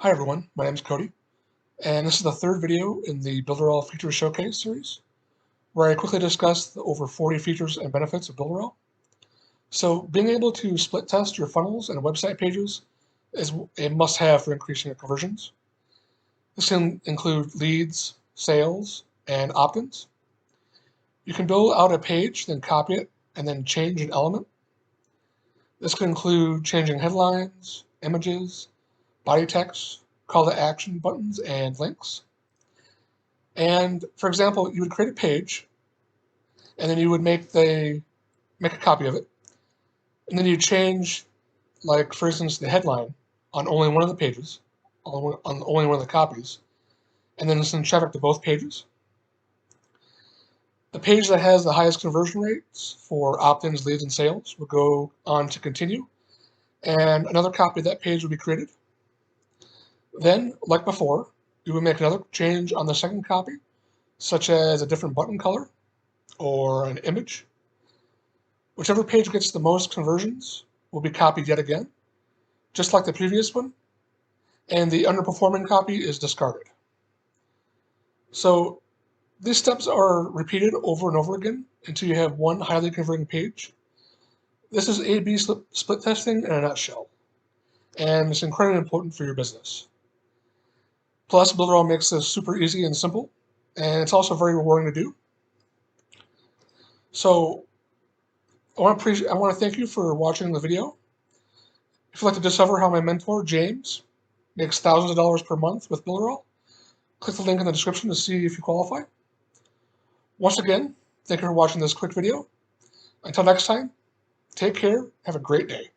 Hi everyone, my name is Cody, and this is the third video in the Builderall Feature Showcase series, where I quickly discuss the over 40 features and benefits of Builderall. So being able to split test your funnels and website pages is a must-have for increasing your conversions. This can include leads, sales, and opt-ins. You can build out a page, then copy it, and then change an element. This can include changing headlines, images, body text, call to action buttons, and links. And for example, you would create a page, and then you would make a copy of it, and then you change, like for instance, the headline on only one of the pages, on only one of the copies, and then send traffic to both pages. The page that has the highest conversion rates for opt-ins, leads, and sales will go on to continue, and another copy of that page will be created. Then, like before, you would make another change on the second copy, such as a different button color or an image. Whichever page gets the most conversions will be copied yet again, just like the previous one, and the underperforming copy is discarded. So these steps are repeated over and over again until you have one highly converting page. This is A/B split testing in a nutshell, and it's incredibly important for your business. Plus, Builderall makes this super easy and simple, and it's also very rewarding to do. So I want to thank you for watching the video. If you'd like to discover how my mentor, James, makes thousands of dollars per month with Builderall, click the link in the description to see if you qualify. Once again, thank you for watching this quick video. Until next time, take care, have a great day.